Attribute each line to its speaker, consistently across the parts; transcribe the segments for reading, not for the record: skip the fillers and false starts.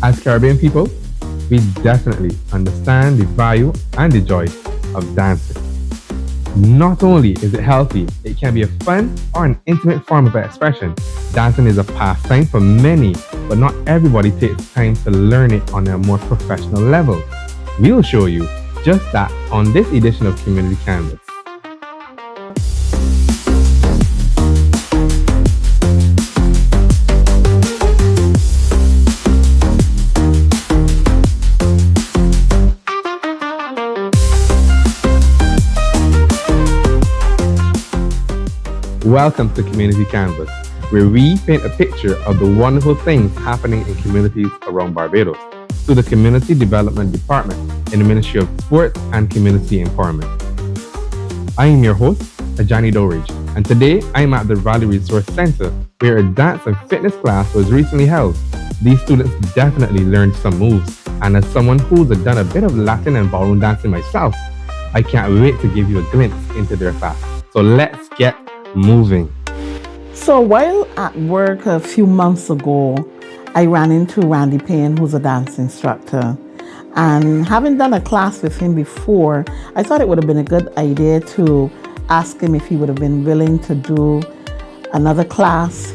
Speaker 1: As Caribbean people, we definitely understand the value and the joy of dancing. Not only is it healthy, it can be a fun or an intimate form of expression. Dancing is a pastime for many, but not everybody takes time to learn it on a more professional level. We'll show you just that on this edition of Community Canvas. Welcome to Community Canvas, where we paint a picture of the wonderful things happening in communities around Barbados through the Community Development Department in the Ministry of Sport and Community Empowerment. I am your host, Ajani Dorage, and today I am at the Valley Resource Center, where a dance and fitness class was recently held. These students definitely learned some moves, and as someone who's done a bit of Latin and ballroom dancing myself, I can't wait to give you a glimpse into their class. So let's get moving.
Speaker 2: So while at work a few months ago, I ran into Randy Payne, who's a dance instructor. And having done a class with him before, I thought it would have been a good idea to ask him if he would have been willing to do another class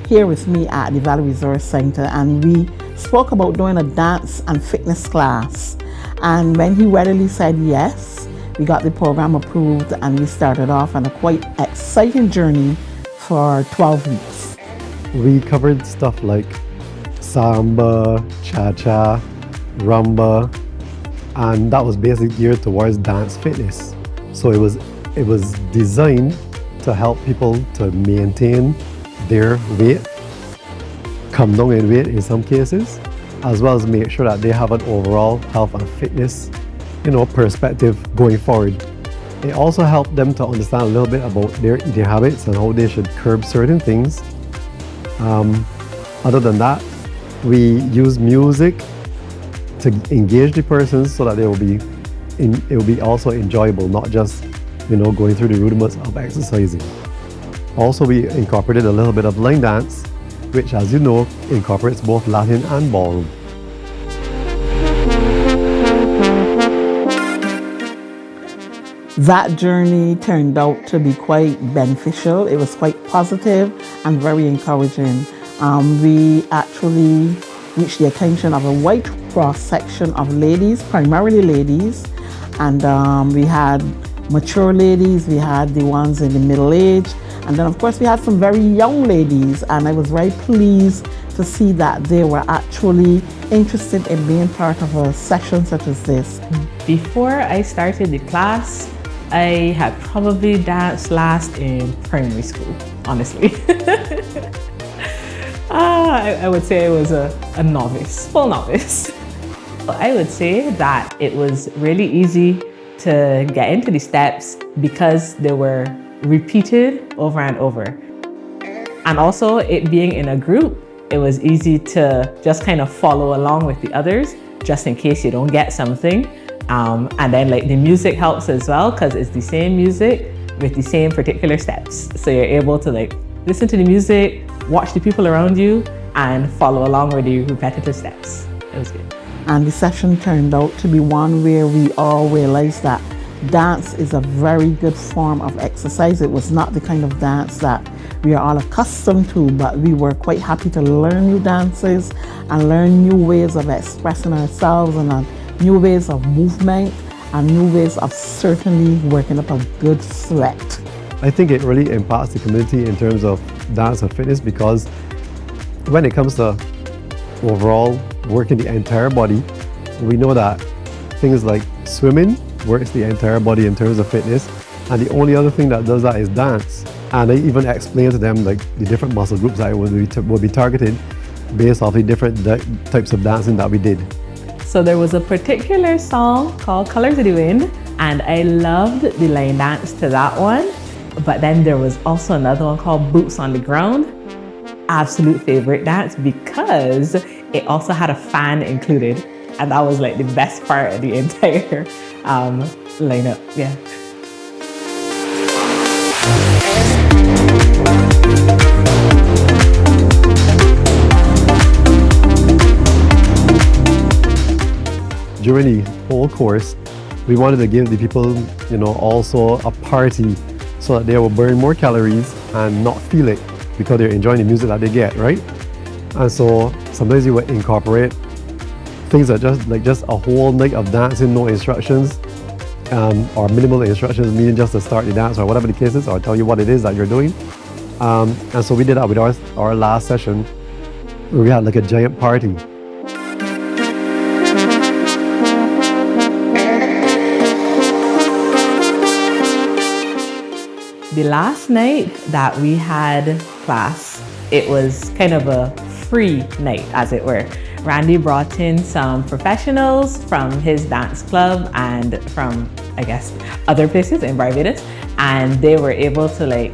Speaker 2: here with me at the Valley Resource Center. And we spoke about doing a dance and fitness class. And when he readily said yes, we got the program approved and we started off on a quite exciting journey for 12 weeks.
Speaker 3: We covered stuff like samba, cha-cha, rumba, and that was basically geared towards dance fitness. So it was designed to help people to maintain their weight, come down in weight in some cases, as well as make sure that they have an overall health and fitness perspective going forward. It also helped them to understand a little bit about their eating habits and how they should curb certain things. Other than that, we use music to engage the persons so that it will be also enjoyable, not just going through the rudiments of exercising. Also, we incorporated a little bit of line dance, which, as you know, incorporates both Latin and ballroom.
Speaker 2: That journey turned out to be quite beneficial. It was quite positive and very encouraging. We actually reached the attention of a wide cross-section of ladies, primarily ladies. And we had mature ladies, we had the ones in the middle age, and then of course we had some very young ladies. And I was very pleased to see that they were actually interested in being part of a session such as this.
Speaker 4: Before I started the class, I had probably danced last in primary school, honestly. I would say I was a novice, full novice. I would say that it was really easy to get into the steps because they were repeated over and over. And also it being in a group, it was easy to just kind of follow along with the others, just in case you don't get something. And then the music helps as well, because it's the same music with the same particular steps. So you're able to listen to the music, watch the people around you, and follow along with the repetitive steps. It was good.
Speaker 2: And the session turned out to be one where we all realized that dance is a very good form of exercise. It was not the kind of dance that we are all accustomed to, but we were quite happy to learn new dances and learn new ways of expressing ourselves and new ways of movement and new ways of certainly working up a good sweat.
Speaker 3: I think it really impacts the community in terms of dance and fitness, because when it comes to overall working the entire body, we know that things like swimming works the entire body in terms of fitness, and the only other thing that does that is dance. And I even explained to them the different muscle groups that would be targeted based off the different types of dancing that we did.
Speaker 4: So there was a particular song called Colors of the Wind, and I loved the line dance to that one. But then there was also another one called Boots on the Ground. Absolute favorite dance, because it also had a fan included. And that was the best part of the entire lineup, yeah.
Speaker 3: during the whole course, we wanted to give the people, also a party so that they will burn more calories and not feel it because they're enjoying the music that they get, right? And so sometimes you would incorporate things that just a whole night of dancing, no instructions, or minimal instructions, meaning just to start the dance or whatever the case is, or tell you what it is that you're doing. And so we did that with our last session, where we had like a giant party.
Speaker 4: The last night that we had class, it was kind of a free night, as it were. Randy brought in some professionals from his dance club and from, I guess, other places in Barbados, and they were able to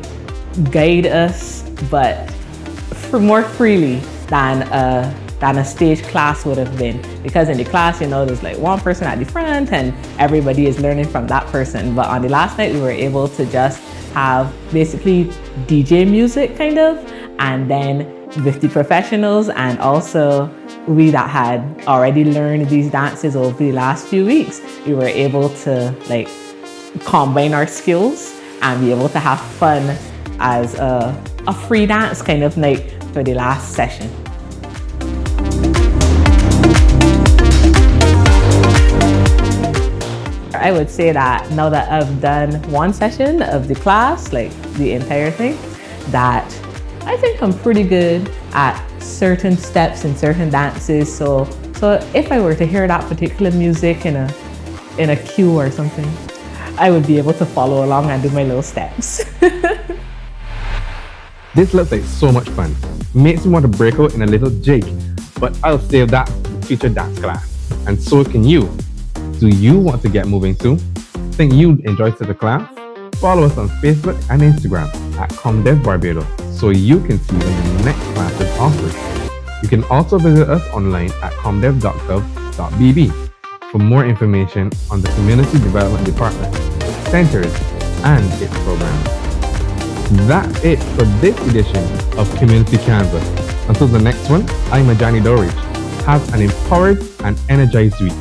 Speaker 4: guide us, but more freely than a stage class would have been. Because in the class, there's one person at the front and everybody is learning from that person. But on the last night, we were able to just have basically DJ music kind of, and then with the professionals and also we that had already learned these dances over the last few weeks, we were able to combine our skills and be able to have fun as a free dance kind of night for the last session. I would say that now that I've done one session of the class, the entire thing, that I think I'm pretty good at certain steps and certain dances. So if I were to hear that particular music in a cue or something, I would be able to follow along and do my little steps.
Speaker 1: This looks like so much fun. Makes me want to break out in a little jig, but I'll save that for the future dance class. And so can you. Do you want to get moving too? Think you'd enjoy such a class? Follow us on Facebook and Instagram at ComDev Barbados so you can see when the next class is offered. You can also visit us online at comdev.gov.bb for more information on the Community Development Department, centers, and its programs. That's it for this edition of Community Canvas. Until the next one, I'm Ajani Dorich. Have an empowered and energized week.